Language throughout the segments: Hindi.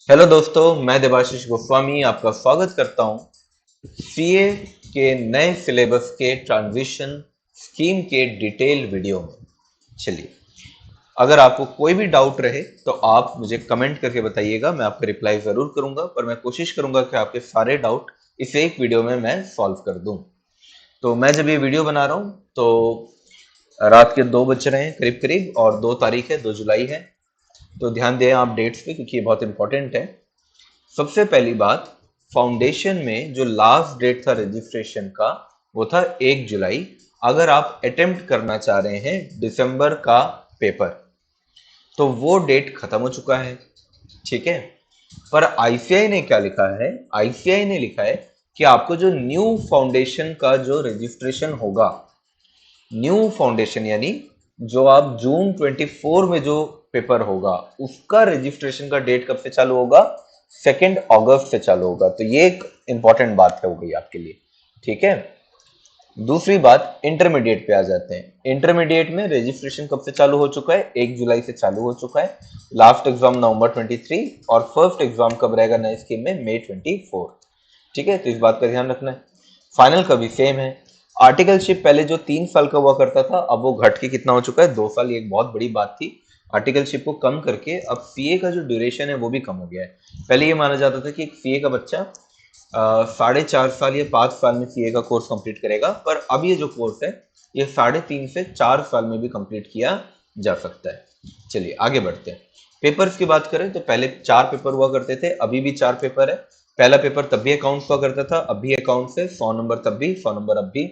हेलो दोस्तों, मैं देवाशीष गोस्वामी आपका स्वागत करता हूं सीए के नए सिलेबस के ट्रांजिशन स्कीम के डिटेल वीडियो में। चलिए, अगर आपको कोई भी डाउट रहे तो आप मुझे कमेंट करके बताइएगा। मैं आपका रिप्लाई जरूर करूंगा, पर मैं कोशिश करूंगा कि आपके सारे डाउट इस एक वीडियो में मैं सॉल्व कर दूं। तो मैं जब ये वीडियो बना रहा हूं तो रात के 2 बज रहे हैं करीब करीब, और 2 तारीख है, 2 जुलाई है। तो ध्यान दें आप डेट्स पे, क्योंकि ये बहुत इंपॉर्टेंट है। सबसे पहली बात, फाउंडेशन में जो लास्ट डेट था रजिस्ट्रेशन का वो था 1 जुलाई। अगर आप अटेम्प्ट करना चाह रहे हैं दिसंबर का पेपर, तो वो डेट खत्म हो चुका है। ठीक है, पर आईसीआई ने क्या लिखा है? आईसीआई ने लिखा है कि आपको जो न्यू फाउंडेशन का जो रजिस्ट्रेशन होगा, न्यू फाउंडेशन यानी जो आप जून 24 में जो पेपर होगा, उसका रजिस्ट्रेशन का डेट कब से चालू होगा? 2 अगस्त से चालू होगा। तो ये एक इंपॉर्टेंट बात हो गई आपके लिए। ठीक है, दूसरी बात, इंटरमीडिएट पे आ जाते हैं। इंटरमीडिएट में रजिस्ट्रेशन कब से चालू हो चुका है? 1 जुलाई से चालू हो चुका है। लास्ट एग्जाम नवंबर 23 और फर्स्ट एग्जाम कब रहेगा नए स्कीम में? मई 24। ठीक है, तो इस बात का ध्यान रखना है। फाइनल का भी सेम है। आर्टिकलशिप पहले जो 3 साल का हुआ करता था, अब वो घट के कितना हो चुका है? 2 साल। ये एक बहुत बड़ी बात थी। आर्टिकलशिप को कम करके अब सीए का जो ड्यूरेशन है वो भी कम हो गया है। पहले ये माना जाता था कि एक सीए का बच्चा 4.5 साल या 5 साल में सीए का कोर्स कंप्लीट करेगा, पर अब ये जो कोर्स है ये 3.5 से 4 साल में भी कंप्लीट किया जा सकता है। चलिए आगे बढ़ते हैं। पेपर्स की बात करें तो पहले 4 पेपर हुआ करते थे, अभी भी 4 पेपर है। पहला पेपर तब भी अकाउंट्स हुआ करता था, अब भी अकाउंट्स है। 100 नंबर तब भी, 100 नंबर अब भी।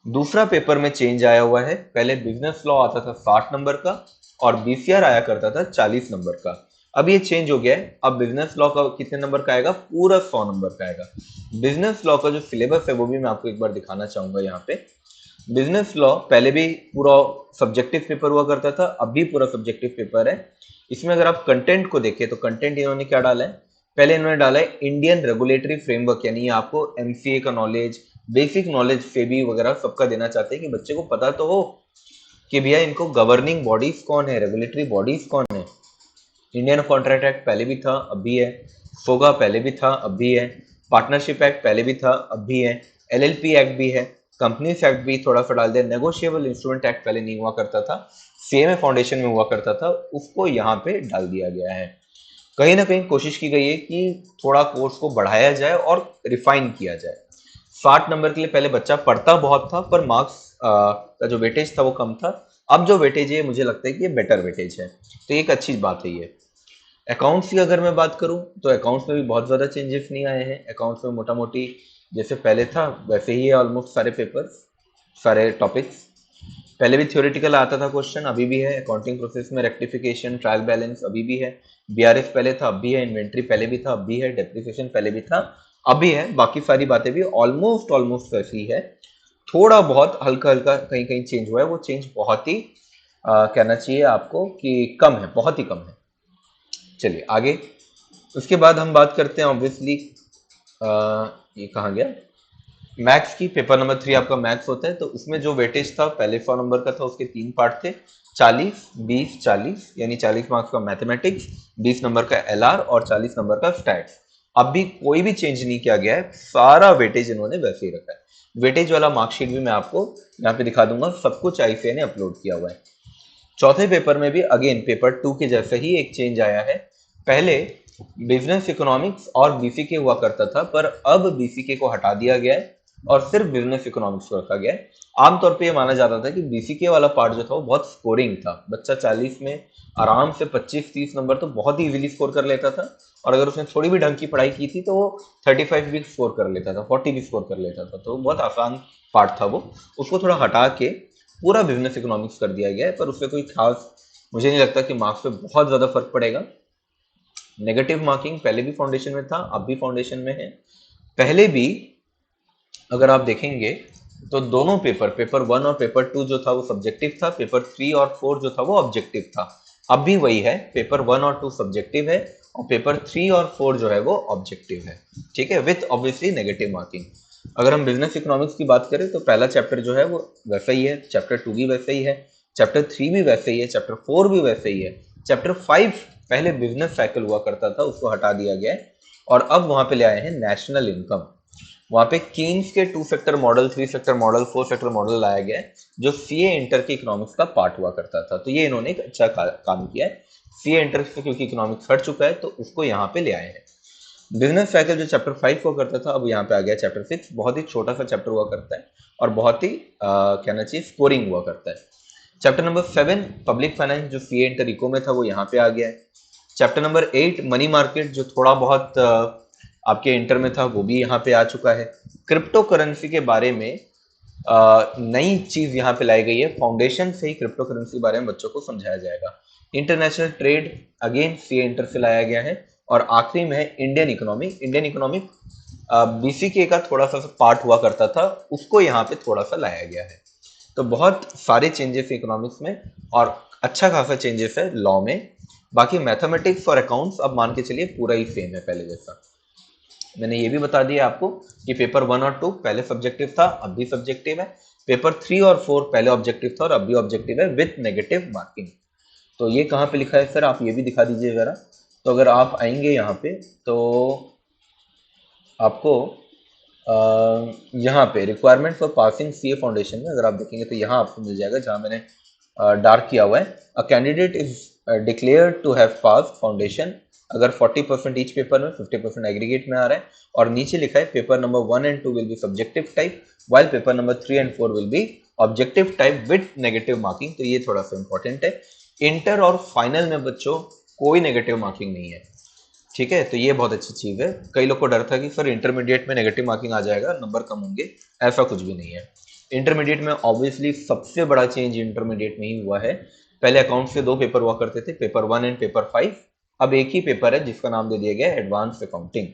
दूसरा पेपर में चेंज आया हुआ है, पहले बिजनेस लॉ आता था 60 नंबर का और बीसीआर आया करता था 40 नंबर का। अब ये चेंज हो गया है, अब बिजनेस लॉ का कितने नंबर का आएगा? पूरा 100 नंबर का आएगा। बिजनेस लॉ का जो सिलेबस है वो भी मैं आपको एक बार दिखाना चाहूंगा यहाँ पे। बिजनेस लॉ पहले भी पूरा सब्जेक्टिव पेपर हुआ करता था, अब भी पूरा सब्जेक्टिव पेपर है। इसमें अगर आप कंटेंट को देखें तो कंटेंट इन्होंने क्या डाला है? पहले इन्होंने डाला है इंडियन रेगुलेटरी फ्रेमवर्क, यानी आपको एमसीए का नॉलेज, बेसिक नॉलेज, फेबी वगैरह सबका देना चाहते हैं कि बच्चे को पता तो हो कि भैया इनको गवर्निंग बॉडीज कौन है, रेगुलेटरी बॉडीज कौन है। इंडियन कॉन्ट्रैक्ट एक्ट पहले भी था, अब भी है। फोगा पहले भी था, अब भी है। पार्टनरशिप एक्ट पहले भी था, अब भी है। एलएलपी एक्ट भी है। कंपनीज एक्ट भी थोड़ा सा डाल दिया। नेगोशिएबल इंस्ट्रूमेंट एक्ट पहले नहीं हुआ करता था, सीएमए फाउंडेशन में हुआ करता था, उसको यहाँ पे डाल दिया गया है। कहीं ना कहीं कोशिश की गई है कि थोड़ा कोर्स को बढ़ाया जाए और रिफाइन किया जाए। 60 नंबर के लिए पहले बच्चा पढ़ता बहुत था, पर मार्क्स का जो वेटेज था वो कम था। अब जो वेटेज है मुझे लगता है कि ये बेटर वेटेज है, तो एक अच्छी बात है ये। अकाउंट्स की अगर मैं बात करूं तो अकाउंट्स में भी बहुत ज़्यादा चेंजेस नहीं आए हैं। अकाउंट्स में मोटा मोटी जैसे पहले था वैसे ही है, ऑलमोस्ट सारे पेपर्स, सारे टॉपिक्स। पहले भी थ्योरेटिकल आता था क्वेश्चन, अभी भी है। अकाउंटिंग प्रोसेस में रेक्टिफिकेशन, ट्रायल बैलेंस अभी भी है। बीआरएस पहले था, अब भी है। इन्वेंट्री पहले भी था, अब भी है। डेप्रिसिएशन पहले भी था, अब भी है। बाकी सारी बातें भी ऑलमोस्ट ऑलमोस्ट वैसी है। थोड़ा बहुत हल्का हल्का कहीं कहीं चेंज हुआ है, वो चेंज बहुत ही कहना चाहिए आपको कि कम है, बहुत ही कम है। चलिए आगे। उसके बाद हम बात करते हैं ऑब्वियसली, ये कहाँ गया, मैथ्स की। पेपर नंबर 3 आपका मैथ्स होता है, तो उसमें जो वेटेज था पहले 100 नंबर का था, उसके 3 पार्ट थे। 40, 20, 40, यानी 40 मार्क्स का मैथमेटिक्स, 20 नंबर का एलआर और 40 नंबर का स्टैट्स। अब भी कोई भी चेंज नहीं किया गया है, सारा वेटेज इन्होंने वैसे ही रखा है। वेटेज वाला मार्कशीट भी मैं आपको यहाँ पे दिखा दूंगा, सब कुछ आईसीआई ने अपलोड किया हुआ है। चौथे पेपर में भी अगेन पेपर 2 के जैसे ही एक चेंज आया है। पहले बिजनेस इकोनॉमिक्स और बीसीके हुआ करता था, पर अब बीसीके को हटा दिया गया है और सिर्फ बिजनेस इकोनॉमिक्स को रखा गया है। आमतौर पे ये माना जाता था कि बीसीके वाला पार्ट जो था वो बहुत स्कोरिंग था। बच्चा 40 में आराम से 25-30 नंबर तो बहुत ही इजीली स्कोर कर लेता था, और अगर उसने थोड़ी भी ढंग की पढ़ाई की थी तो वो 35 भी स्कोर कर लेता था, 40 भी स्कोर कर लेता था। तो बहुत आसान पार्ट था वो, उसको थोड़ा हटा के पूरा बिजनेस इकोनॉमिक्स कर दिया गया है। पर उससे कोई खास मुझे नहीं लगता कि मार्क्स पे बहुत ज्यादा फर्क पड़ेगा। नेगेटिव मार्किंग पहले भी फाउंडेशन में था, अब भी फाउंडेशन में है। पहले भी अगर आप देखेंगे तो दोनों पेपर, पेपर 1 और पेपर 2 जो था वो सब्जेक्टिव था, पेपर 3 और 4 जो था वो ऑब्जेक्टिव था। अब भी वही है, पेपर 1 और 2 सब्जेक्टिव है और पेपर 3 और 4 जो है वो ऑब्जेक्टिव है। ठीक है, विथ ऑब्वियसली नेगेटिव मार्किंग। अगर हम बिजनेस इकोनॉमिक्स की बात करें तो पहला चैप्टर जो है वो वैसा ही है, चैप्टर 2 भी वैसे ही है, चैप्टर 3 भी वैसे ही है, चैप्टर 4 भी वैसे ही है। चैप्टर 5 पहले बिजनेस साइकिल हुआ करता था, उसको हटा दिया गया है और अब वहां पे ले आए हैं नेशनल इनकम। वहां पे कीन्स के 2 sector model, 3 sector model, 4 sector model लाया गया है जो सीए इंटर के इकोनॉमिक्स का पार्ट हुआ करता था। तो ये इन्होंने एक अच्छा काम किया है। सीए इंटर से क्योंकि इकोनॉमिक्स हट चुका है तो उसको यहाँ पे ले आए हैं। बिजनेस साइकिल जो चैप्टर 5 हुआ करता था अब यहाँ पे आ गया चैप्टर 6। बहुत ही छोटा सा चैप्टर हुआ करता है और बहुत ही कहना चाहिए स्कोरिंग हुआ करता है। चैप्टर नंबर 7 पब्लिक फाइनेंस जो सीए इंटर इको में था वो यहाँ पे आ गया है। चैप्टर नंबर 8 मनी मार्केट जो थोड़ा बहुत आपके इंटर में था वो भी यहाँ पे आ चुका है। क्रिप्टो करेंसी के बारे में नई चीज यहाँ पे लाई गई है, फाउंडेशन से ही क्रिप्टो करेंसी के बारे में बच्चों को समझाया जाएगा। International trade again CA inter से लाया गया है और आखिरी में है Indian economic. Indian economic BCK का थोड़ा सा पार्ट हुआ करता था, उसको यहाँ पे थोड़ा सा लाया गया है। तो बहुत सारे चेंजेस है इकोनॉमिक्स में और अच्छा खासा चेंजेस है लॉ में। बाकी मैथमेटिक्स और अकाउंट्स अब मान के चलिए पूरा ही सेम है पहले जैसा। मैंने ये भी बता दिया आपको कि पेपर 1 और 2 पहले सब्जेक्टिव था, अब भी सब्जेक्टिव है। पेपर 3 और 4 पहले ऑब्जेक्टिव था और अब भी ऑब्जेक्टिव है विथ नेगेटिव मार्किंग। तो ये कहाँ पे लिखा है सर, आप ये भी दिखा दीजिए जरा। तो अगर आप आएंगे यहाँ पे तो आपको यहाँ पे requirement for passing CA foundation में अगर आप देखेंगे तो यहाँ आपको मिल जाएगा जहाँ मैंने डार्क किया हुआ है। A candidate is declared to have pass foundation अगर 40% ईच पेपर में, 50% एग्रीगेट में आ रहा है। और नीचे लिखा है paper number 1 and 2 will be subjective type while paper number 3 and 4 will be objective type with negative marking. तो ये थोड़ा सा इंपॉर्टेंट है। इंटर और फाइनल में बच्चों कोई नेगेटिव मार्किंग नहीं है, ठीक है। तो ये बहुत अच्छी चीज है। कई लोग को डर था कि सर इंटरमीडिएट में नेगेटिव मार्किंग आ जाएगा, नंबर कम होंगे, ऐसा कुछ भी नहीं है। इंटरमीडिएट में ऑब्वियसली सबसे बड़ा चेंज इंटरमीडिएट में ही हुआ है। पहले अकाउंट से 2 पेपर हुआ करते थे, पेपर 1 एंड पेपर 5। अब एक ही पेपर है जिसका नाम दे दिया गया है एडवांस अकाउंटिंग।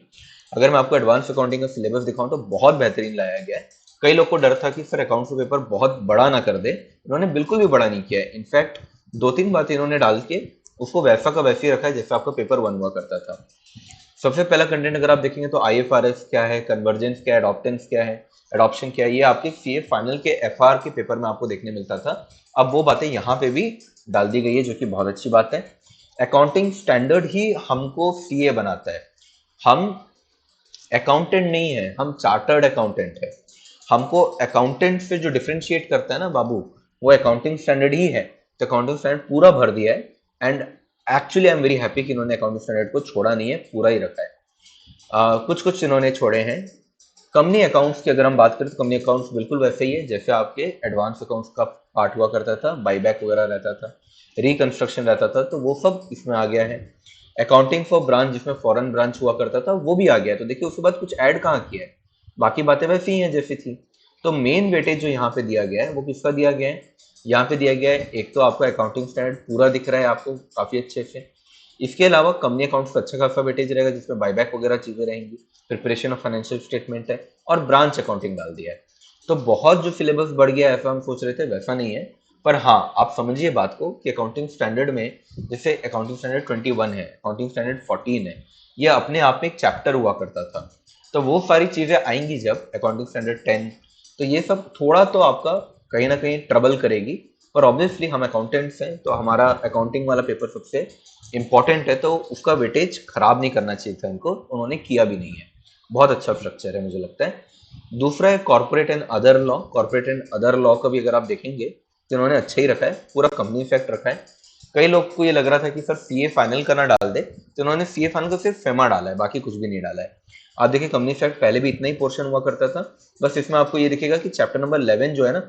अगर मैं आपको एडवांस अकाउंटिंग का सिलेबस दिखाऊं तो बहुत बेहतरीन लाया गया है। कई लोग को डर था कि सर अकाउंट का पेपर बहुत बड़ा ना कर दे, इन्होंने बिल्कुल भी बड़ा नहीं किया है। इनफैक्ट 2-3 बातें इन्होंने डाल के उसको वैसा का वैसे ही रखा है जैसा आपका पेपर 1 हुआ करता था। सबसे पहला कंटेंट अगर आप देखेंगे तो आईएफआरएस क्या है, कन्वर्जेंस क्या है, एडॉप्टेंस क्या है, एडॉप्शन क्या है, ये आपके सीए फाइनल के एफआर के पेपर में आपको देखने मिलता था। अब वो बातें यहाँ पे भी डाल दी गई है जो कि बहुत अच्छी बात है। अकाउंटिंग स्टैंडर्ड ही हमको सीए बनाता है। हम अकाउंटेंट नहीं है, हम चार्टर्ड अकाउंटेंट है। हमको अकाउंटेंट से जो डिफरेंशिएट करता है ना बाबू, वो अकाउंटिंग स्टैंडर्ड ही है। तो अकाउंटिंग स्टैंडर्ड पूरा भर दिया है and actually I am very happy कि इन्होंने अकाउंटिंग स्टैंडर्ड को छोड़ा नहीं है, पूरा ही रखा है। कुछ कुछ इन्होंने छोड़े हैं। कंपनी अकाउंट्स की अगर हम बात करें तो कंपनी अकाउंट्स बिल्कुल वैसे ही है जैसे आपके एडवांस अकाउंट्स का पार्ट हुआ करता था, बाईबैक वगैरह रहता था, रिकंस्ट्रक्शन रहता था, तो वो सब इसमें आ गया है। अकाउंटिंग फॉर ब्रांच जिसमें फॉरेन ब्रांच हुआ करता था वो भी आ गया है। तो देखिए उसके बाद कुछ ऐड कहाँ किया है, बाकी बातें वैसी ही हैं जैसी थी। तो मेन वेटेज जो यहाँ पे दिया गया है वो किसका दिया गया है, यहाँ पे दिया गया है एक तो आपका अकाउंटिंग स्टैंडर्ड पूरा दिख रहा है आपको काफी अच्छे से। इसके अलावा कंपनी अकाउंट्स का अच्छा खासा वेटेज रहेगा जिसमें बायबैक वगैरह चीजें रहेंगी, प्रिपरेशन ऑफ फाइनेंशियल स्टेटमेंट है और ब्रांच अकाउंटिंग डाल दिया है। तो बहुत जो सिलेबस बढ़ गया है ऐसा हम सोच रहे थे वैसा नहीं है। पर हाँ आप समझिए बात को कि अकाउंटिंग स्टैंडर्ड में जैसे अकाउंटिंग स्टैंडर्ड 21 है, अकाउंटिंग स्टैंडर्ड 14 है, ये अपने आप में एक चैप्टर हुआ करता था। तो वो सारी चीजें आएंगी जब अकाउंटिंग स्टैंडर्ड 10, तो ये सब थोड़ा तो आपका कहीं ना कहीं ट्रबल करेगी। पर ऑब्वियसली हम अकाउंटेंट्स हैं तो हमारा अकाउंटिंग वाला पेपर सबसे इंपॉर्टेंट है, तो उसका वेटेज खराब नहीं करना चाहिए था इनको, उन्होंने किया भी नहीं है। बहुत अच्छा स्ट्रक्चर है मुझे लगता है। दूसरा है corporate and other law. Corporate and other law का भी अगर आप देखेंगे तो इन्होंने अच्छा ही रखा है, पूरा कंपनी फैक्ट रखा है। कई लोग को ये लग रहा था कि सर सीए फाइनल करना डाल दे, तो इन्होंने सीए फाइनल को सिर्फ फेमा डाला है, बाकी कुछ भी नहीं डाला है। आप देखिए कंपनी फैक्ट पहले भी इतना ही पोर्शन हुआ करता था, बस इसमें आपको ये दिखेगा कि चैप्टर नंबर 11 जो है ना,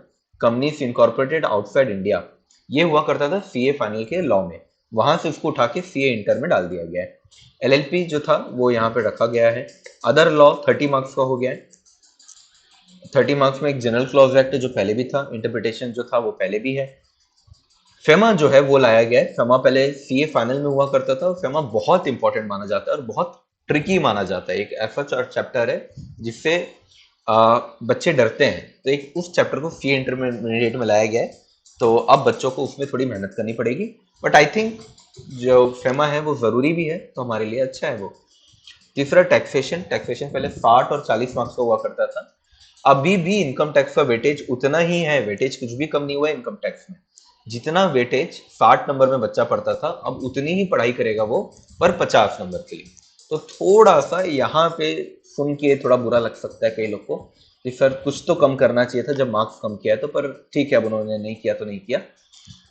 कंपनीज इनकॉर्पोरेटेड आउटसाइड इंडिया, ये हुआ करता था सीए फाइनल के लॉ में, वहां से उसको उठा के सीए इंटर में डाल दिया गया है। एलएलपी जो था वो यहाँ पे रखा गया है। अदर लॉ 30 मार्क्स का हो गया है। 30 मार्क्स में एक जनरल क्लॉज एक्ट जो पहले भी था, इंटरप्रिटेशन जो था वो पहले भी है। फेमा जो है वो लाया गया है। फेमा पहले सीए फाइनल में हुआ करता था और फेमा बहुत इंपॉर्टेंट माना जाता है और बहुत ट्रिकी माना जाता है। एक ऐसा चैप्टर है जिससे बच्चे डरते हैं, तो एक उस चैप्टर को सीए इंटरमीडिएट में लाया गया है। तो अब बच्चों को उसमें थोड़ी मेहनत करनी पड़ेगी, बट आई थिंक जो फेमा है वो जरूरी भी है, तो हमारे लिए अच्छा है वो। तीसरा टैक्सेशन। टैक्सेशन पहले 60 और 40 मार्क्स का हुआ करता था, अभी भी इनकम टैक्स का वेटेज उतना ही है, वेटेज कुछ भी कम नहीं हुआ है इनकम टैक्स में। जितना वेटेज 60 नंबर में बच्चा पढ़ता था, अब उतनी ही पढ़ाई करेगा वो पर 50 नंबर के लिए। तो थोड़ा सा यहाँ पे सुन के थोड़ा बुरा लग सकता है कई लोग को कि सर कुछ तो कम करना चाहिए था जब मार्क्स कम किया है तो, पर ठीक है, अब उन्होंने नहीं किया तो नहीं किया।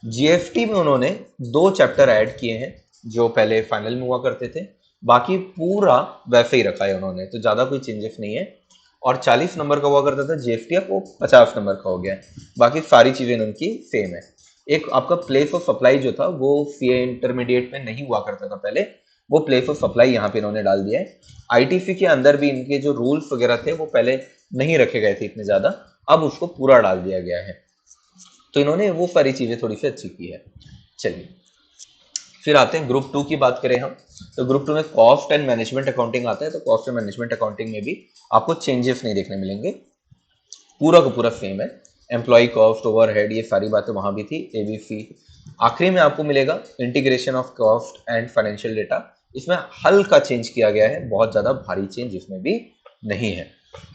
जीएफटी में उन्होंने 2 चैप्टर ऐड किए हैं जो पहले फाइनल में हुआ करते थे, बाकी पूरा वैसे ही रखा है उन्होंने, तो ज्यादा कोई चेंजेस नहीं है। और 40 नंबर का हुआ करता था जीएफटी, अब वो 50 नंबर का हो गया है। बाकी सारी चीजें उनकी सेम है। एक आपका प्लेस ऑफ सप्लाई जो था वो सीए इंटरमीडिएट में नहीं हुआ करता था पहले, वो प्लेस ऑफ सप्लाई यहाँ पे इन्होंने डाल दिया है। आईटीसी के अंदर भी इनके जो रूल्स वगैरह थे वो पहले नहीं रखे गए थे इतने ज्यादा, अब उसको पूरा डाल दिया गया है। तो इन्होंने वो सारी चीजें थोड़ी सी अच्छी की है। चलिए फिर आते हैं ग्रुप 2 की बात करें हम, तो ग्रुप 2 में कॉस्ट एंड मैनेजमेंट अकाउंटिंग आता है। तो कॉस्ट एंड मैनेजमेंट अकाउंटिंग में भी आपको चेंजेस नहीं देखने मिलेंगे, पूरा का पूरा सेम है। एम्प्लॉय कॉस्ट, ओवरहेड, ये सारी बातें वहां भी थी, एबीसी। आखिरी में आपको मिलेगा integration of cost and financial data. इसमें हल्का चेंज किया गया है, बहुत ज्यादा भारी चेंज इसमें भी नहीं है।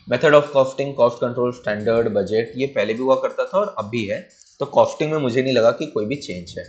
Method of costing, cost control, standard, budget, ये पहले भी हुआ करता था और अब भी है, तो कॉस्टिंग में मुझे नहीं लगा कि कोई भी चेंज है।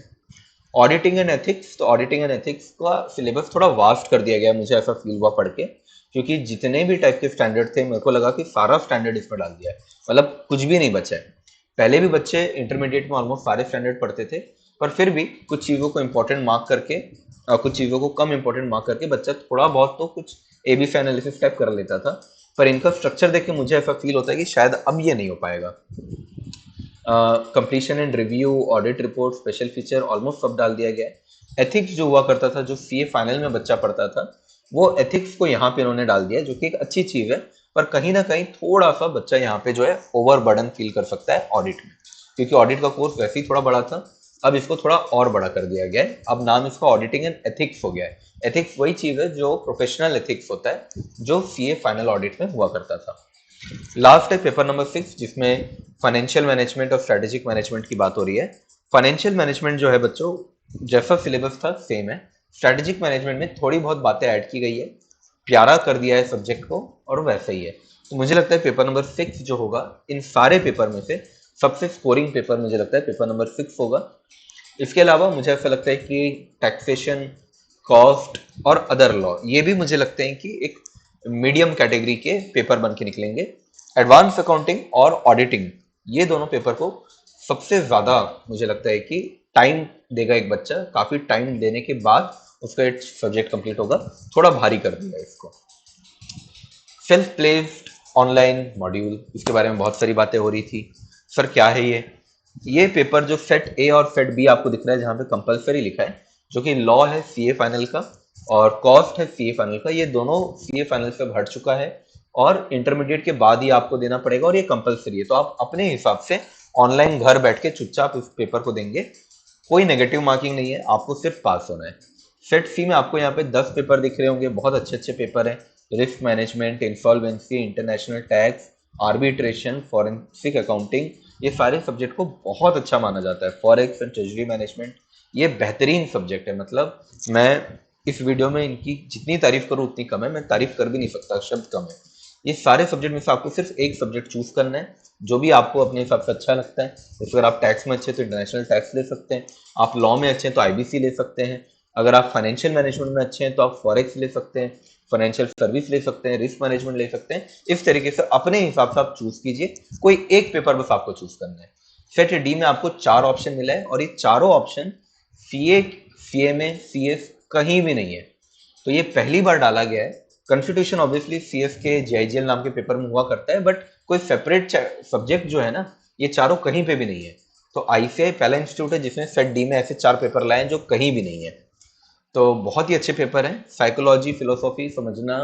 ऑडिटिंग एंड एथिक्स, तो ऑडिटिंग एंड एथिक्स का सिलेबस थोड़ा वास्ट कर दिया गया है, मुझे ऐसा फील हुआ पढ़ के, क्योंकि जितने भी टाइप के स्टैंडर्ड थे मेरे को लगा कि सारा स्टैंडर्ड इसमें डाल दिया है, मतलब कुछ भी नहीं बचा है। पहले भी बच्चे इंटरमीडिएट में ऑलमोस्ट सारे स्टैंडर्ड पढ़ते थे, पर फिर भी कुछ चीज़ों को इंपॉर्टेंट मार्क करके और कुछ चीज़ों को कम इंपॉर्टेंट मार्क करके बच्चा थोड़ा बहुत तो कुछ एबीसी एनालिसिस टाइप कर लेता था। पर इनका स्ट्रक्चर देख के मुझे ऐसा फील होता है कि शायद अब ये नहीं हो पाएगा। Completion and review, audit report, special feature, almost सब डाल दिया गया है। एथिक्स जो हुआ करता था, जो सीए फाइनल में बच्चा पढ़ता था, वो एथिक्स को यहाँ पे इन्होंने डाल दिया, जो कि एक अच्छी चीज है। पर कहीं ना कहीं थोड़ा सा बच्चा यहाँ पे जो है ओवर बर्डन फील कर सकता है ऑडिट में, क्योंकि ऑडिट का कोर्स वैसे ही थोड़ा बड़ा था, अब इसको थोड़ा और बड़ा कर दिया गया है। अब नाम इसका ऑडिटिंग एंड एथिक्स हो गया है। एथिक्स वही चीज है जो प्रोफेशनल एथिक्स होता है, जो सीए फाइनल ऑडिट में हुआ करता था। लास्ट है पेपर नंबर 6, जिसमें फाइनेंशियल मैनेजमेंट और स्ट्रेटेजिक मैनेजमेंट की बात हो रही है। फाइनेंशियल मैनेजमेंट जो है बच्चों, जैसा सिलेबस था सेम है। स्ट्रेटेजिक मैनेजमेंट में थोड़ी बहुत बातें ऐड की गई है, प्यारा कर दिया है सब्जेक्ट को, और वैसा ही है। तो मुझे लगता है पेपर नंबर 6 जो होगा इन सारे पेपर में से सबसे स्कोरिंग पेपर मुझे लगता है पेपर नंबर 6 होगा। इसके अलावा मुझे ऐसा लगता है कि टैक्सेशन, कॉस्ट और अदर लॉ, ये भी मुझे लगते हैं कि एक मीडियम कैटेगरी के पेपर बन के निकलेंगे। एडवांस अकाउंटिंग और ऑडिटिंग, ये दोनों पेपर को सबसे ज्यादा मुझे लगता है कि टाइम देगा एक बच्चा, काफी टाइम देने के बाद उसका एक सब्जेक्ट कंप्लीट होगा, थोड़ा भारी कर देगा इसको। सेल्फ प्लेस्ड ऑनलाइन मॉड्यूल, इसके बारे में बहुत सारी बातें हो रही थी। सर क्या है ये पेपर जो सेट ए और सेट बी आपको दिख रहा है जहां पे कंपलसरी लिखा है, जो कि लॉ है सीए फाइनल का और कॉस्ट है सीए फाइनल का, ये दोनों सीए फाइनल से हट चुका है और इंटरमीडिएट के बाद ही आपको देना पड़ेगा, और ये कंपलसरी है। तो आप अपने हिसाब से ऑनलाइन घर बैठ के चुपचाप इस पेपर को देंगे, कोई नेगेटिव मार्किंग नहीं है, आपको सिर्फ पास होना है। सेट सी में आपको यहाँ पे 10 पेपर दिख रहे होंगे, बहुत अच्छे अच्छे पेपर हैं। Risk management, insolvency, international tax, arbitration, forensic accounting, ये सारे सब्जेक्ट को बहुत अच्छा माना जाता है। फॉरेक्स एंड ट्रेजरी मैनेजमेंट, ये बेहतरीन सब्जेक्ट है। मतलब मैं इस वीडियो में इनकी जितनी तारीफ करूँ उतनी कम है, मैं तारीफ कर भी नहीं सकता, शब्द कम है। ये सारे सब्जेक्ट में से आपको सिर्फ एक सब्जेक्ट चूज करना है, जो भी आपको अपने हिसाब से अच्छा लगता है। जैसे अगर आप टैक्स में अच्छे हैं तो इंटरनेशनल टैक्स ले सकते हैं, आप लॉ में अच्छे हैं तो आईबीसी ले सकते हैं, अगर आप फाइनेंशियल मैनेजमेंट में अच्छे हैं तो आप फॉरेक्स ले सकते हैं, फाइनेंशियल सर्विस ले सकते हैं, रिस्क मैनेजमेंट ले सकते हैं। इस तरीके से अपने हिसाब से आप चूज कीजिए, कोई एक पेपर बस आपको चूज करना है। सेट डी में आपको 4 ऑप्शन मिला है और ये चारों ऑप्शन सीए, सीएमए, सीएस कहीं भी नहीं है, तो ये पहली बार डाला गया है। कॉन्स्टिट्यूशन ऑब्वियसली सीएस के जेआईजीएल नाम के पेपर में हुआ करता है, बट कोई सेपरेट सब्जेक्ट जो है ना, ये चारों कहीं पे भी नहीं है। तो आईसीआई पहला इंस्टीट्यूट है जिसने सेट डी में ऐसे 4 पेपर लाए हैं जो कहीं भी नहीं है। तो बहुत ही अच्छे पेपर हैं। साइकोलॉजी, फिलोसॉफी समझना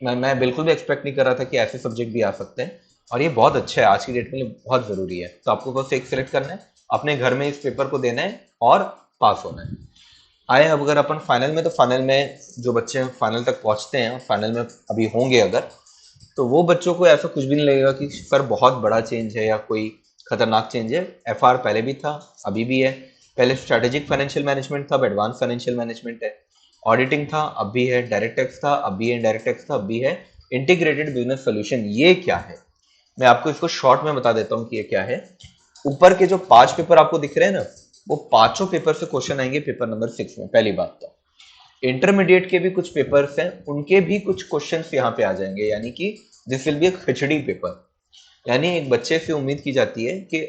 मैं बिल्कुल भी एक्सपेक्ट नहीं कर रहा था कि ऐसे सब्जेक्ट भी आ सकते हैं, और ये बहुत अच्छा है, आज की डेट में ये बहुत जरूरी है। तो आपको बस एक सिलेक्ट करना है, अपने घर में इस पेपर को देना है और पास होना है। आए अब अगर अपन फाइनल में, तो फाइनल में जो बच्चे फाइनल तक पहुंचते हैं, फाइनल में अभी होंगे अगर, तो वो बच्चों को ऐसा कुछ भी नहीं लगेगा कि सर बहुत बड़ा चेंज है या कोई खतरनाक चेंज है। एफआर पहले भी था, अभी भी है। पहले स्ट्रेटेजिक फाइनेंशियल मैनेजमेंट था, अब एडवांस फाइनेंशियल मैनेजमेंट है। ऑडिटिंग था, अब भी है। डायरेक्ट टैक्स था, अब भी है। इनडायरेक्ट टैक्स था, अब भी है। इंटीग्रेटेड बिजनेस सोल्यूशन, ये क्या है मैं आपको इसको शॉर्ट में बता देता हूँ कि ये क्या है। ऊपर के जो 5 पेपर आपको दिख रहे हैं ना, वो पांचों पेपर से क्वेश्चन आएंगे पेपर नंबर 6 में। पहली बात तो इंटरमीडिएट के भी कुछ पेपर्स हैं, उनके भी कुछ क्वेश्चंस यहाँ पे आ जाएंगे, यानी कि दिस विल बी एक खिचड़ी पेपर। यानी एक बच्चे से उम्मीद की जाती है कि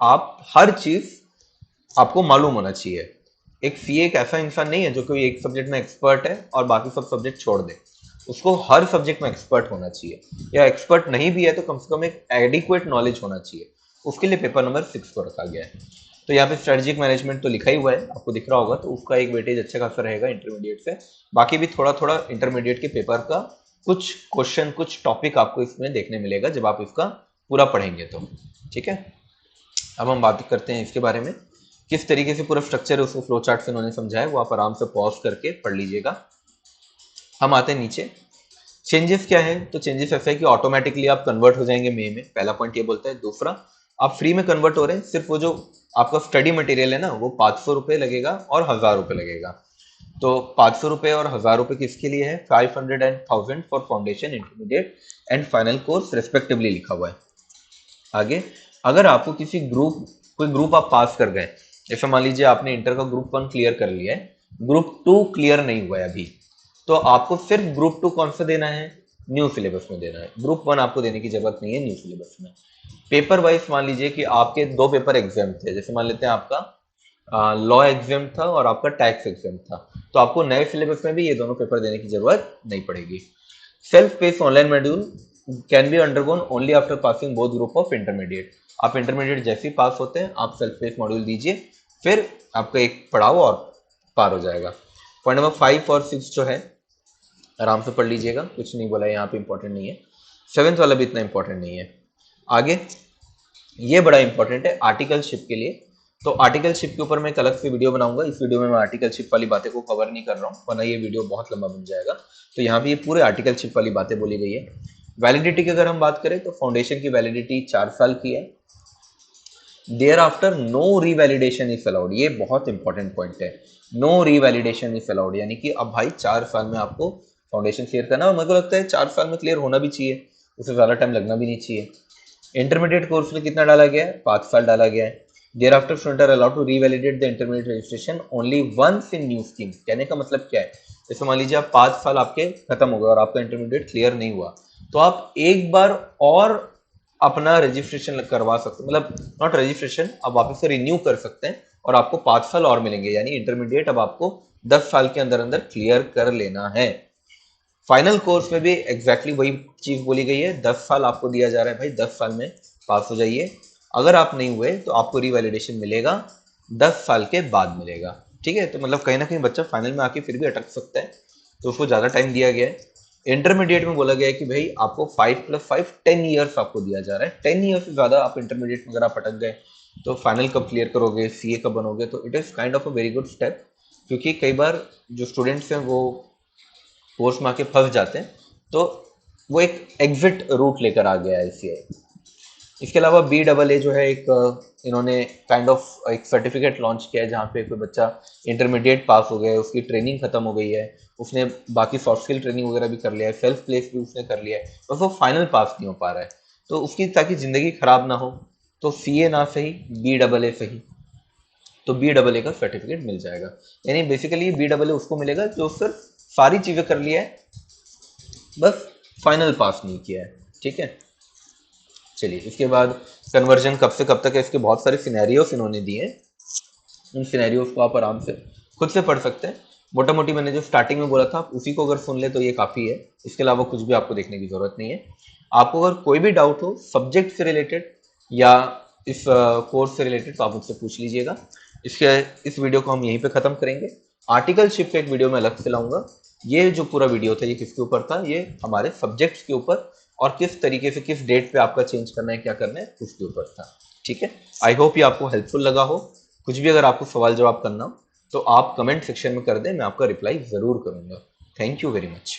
आप हर चीज आपको मालूम होना चाहिए। एक सीए एक ऐसा इंसान नहीं है जो कोई एक सब्जेक्ट में एक्सपर्ट है और बाकी सब सब्जेक्ट छोड़ दे। उसको हर सब्जेक्ट में एक्सपर्ट होना चाहिए, या एक्सपर्ट नहीं भी है तो कम से कम एक एडिक्वेट नॉलेज होना चाहिए। उसके लिए पेपर नंबर 6 को रखा गया है। तो यहाँ पे स्ट्रेटेजिक मैनेजमेंट तो लिखा ही हुआ है, आपको दिख रहा होगा, तो उसका एक वेटेज अच्छा खासा रहेगा इंटरमीडिएट से। बाकी भी थोड़ा थोड़ा इंटरमीडिएट के पेपर का कुछ क्वेश्चन, कुछ टॉपिक आपको इसमें देखने मिलेगा जब आप इसका पूरा पढ़ेंगे तो। ठीक है, अब हम बात करते हैं इसके बारे में, किस तरीके से पूरा स्ट्रक्चर है उसको फ्लो चार्ट से उन्होंने समझाया, वो आप आराम से पॉज करके पढ़ लीजिएगा। हम आते हैं नीचे, चेंजेस क्या है। तो चेंजेस ऐसा है कि ऑटोमेटिकली आप कन्वर्ट हो जाएंगे मे में, पहला पॉइंट ये बोलता है। दूसरा, आप फ्री में कन्वर्ट हो रहे हैं, सिर्फ वो जो आपका स्टडी मटेरियल है ना, वो 500 रुपये लगेगा और 1000 रुपये लगेगा। तो 500 रुपये और 1000 रुपये किसके लिए है? 500 and 1000 for foundation, intermediate and final course respectively लिखा हुआ है। आगे, अगर आपको किसी ग्रुप, कोई ग्रुप आप पास कर गए, जैसे मान लीजिए आपने इंटर का ग्रुप 1 क्लियर कर लिया है, ग्रुप 2 क्लियर नहीं हुआ है अभी, तो आपको सिर्फ ग्रुप 2 कौन सा देना है? न्यू सिलेबस में देना है। ग्रुप 1 आपको देने की जरूरत नहीं है न्यू सिलेबस में। पेपर वाइज मान लीजिए कि आपके 2 पेपर एग्जाम थे, जैसे मान लेते हैं आपका लॉ एग्जाम था और आपका टैक्स एग्जाम था, तो आपको नए सिलेबस में भी ये दोनों पेपर देने की जरूरत नहीं पड़ेगी। Self pace online module can be undergone only after passing both group of intermediate. आप इंटरमीडिएट जैसे ही पास होते हैं आप सेल्फ पेस मॉड्यूल दीजिए, फिर आपका एक पड़ाव और पार हो जाएगा। पॉइंट नंबर 5 और 6 जो है आराम से पढ़ लीजिएगा, कुछ नहीं बोला यहाँ पे, इंपॉर्टेंट नहीं है। 7th वाला भी इतना इंपॉर्टेंट नहीं है। आगे, ये बड़ा इंपॉर्टेंट है आर्टिकलशिप के लिए। तो आर्टिकलशिप के ऊपर मैं एक अलग से वीडियो बनाऊंगा। इस वीडियो में मैं आर्टिकलशिप वाली बातें को कवर नहीं कर रहा हूँ, वरना ये वीडियो बहुत लंबा बन जाएगा। तो यहाँ पे ये पूरे आर्टिकलशिप वाली बातें बोली गई है। वैलिडिटी की अगर हम बात करें तो फाउंडेशन की वैलिडिटी 4 साल की है। Thereafter no revalidation is allowed, ये बहुत इंपॉर्टेंट पॉइंट है। नो रीवैलिडेशन इज अलाउड, यानी कि अब भाई 4 साल में आपको फाउंडेशन क्लियर करना है, और मेरे को लगता है 4 साल में क्लियर होना भी चाहिए, उससे ज़्यादा टाइम लगना भी नहीं चाहिए। इंटरमीडिएट कोर्स में कितना डाला गया है? 5 साल डाला गया है। Thereafter student are allowed to revalidate the intermediate registration only once in new scheme. कहने का मतलब क्या है? जैसे मान लीजिए आप 5 साल आपके खत्म हो गए और आपका इंटरमीडिएट क्लियर नहीं हुआ, तो आप एक बार और अपना रजिस्ट्रेशन करवा सकते हैं, मतलब नॉट रजिस्ट्रेशन, अब वापस से रिन्यू कर सकते हैं और आपको 5 साल और मिलेंगे। यानी इंटरमीडिएट अब आपको 10 साल के अंदर अंदर क्लियर कर लेना है। फाइनल कोर्स में भी एग्जैक्टली वही चीज बोली गई है, 10 साल आपको दिया जा रहा है भाई, 10 साल में पास हो जाइए। अगर आप नहीं हुए तो आपको रिवैलिडेशन मिलेगा 10 साल के बाद मिलेगा। ठीक है, तो मतलब कहीं ना कहीं बच्चा फाइनल में आके फिर भी अटक सकता है, तो उसको ज्यादा टाइम दिया गया है। इंटरमीडिएट में बोला गया है कि भाई आपको 5 + 5 10 ईयर्स आपको दिया जा रहा है। 10 ईयर्स से ज्यादा आप इंटरमीडिएट में अगर आप अटक गए तो फाइनल कब क्लियर करोगे, सीए कब बनोगे? तो it is kind of a very good step, क्योंकि कई बार जो स्टूडेंट्स हैं वो कोर्स में आके फंस जाते हैं, तो वो एक एग्जिट रूट लेकर आ गया है आईसीआई। इसके अलावा BAA जो है एक इन्होंने काइंड ऑफ एक सर्टिफिकेट लॉन्च किया है, जहाँ पे कोई बच्चा इंटरमीडिएट पास हो गया है, उसकी ट्रेनिंग खत्म हो गई है, उसने बाकी सॉफ्ट स्किल ट्रेनिंग वगैरह भी कर लिया है, सेल्फ प्लेस भी उसने कर लिया है, बस वो फाइनल पास नहीं हो पा रहा है, तो उसकी ताकि जिंदगी खराब ना हो, तो सीए ना सही BAA सही, तो BAA का सर्टिफिकेट मिल जाएगा। यानी बेसिकली BAA उसको मिलेगा जो सिर्फ सारी चीजें कर लिया है, बस फाइनल पास नहीं किया है। ठीक है, चलिए इसके बाद कन्वर्जन कब से कब तक है, इसके बहुत सारे सिनेरियोस इन्होंने दिए हैं। उन सिनेरियोस को आप आराम से खुद से पढ़ सकते हैं। मोटा मोटी मैंने जो स्टार्टिंग में बोला था, आप उसी को अगर सुन ले तो ये काफ़ी है, इसके अलावा कुछ भी आपको देखने की ज़रूरत नहीं है। आपको अगर कोई भी डाउट हो सब्जेक्ट से रिलेटेड या इस कोर्स से रिलेटेड, तो आप मुझसे पूछ लीजिएगा। इस वीडियो को हम यहीं पे ख़त्म करेंगे। आर्टिकलशिप पे एक वीडियो में अलग से लाऊंगा। ये जो पूरा वीडियो था ये किसके ऊपर था? ये हमारे सब्जेक्ट्स के ऊपर, और किस तरीके से किस डेट पे आपका चेंज करना है, क्या करना है, उसके ऊपर था। ठीक है, आई होप ये आपको हेल्पफुल लगा हो। कुछ भी अगर आपको सवाल जवाब करना हो तो आप कमेंट सेक्शन में कर दें, मैं आपका रिप्लाई जरूर करूंगा। Thank you very much.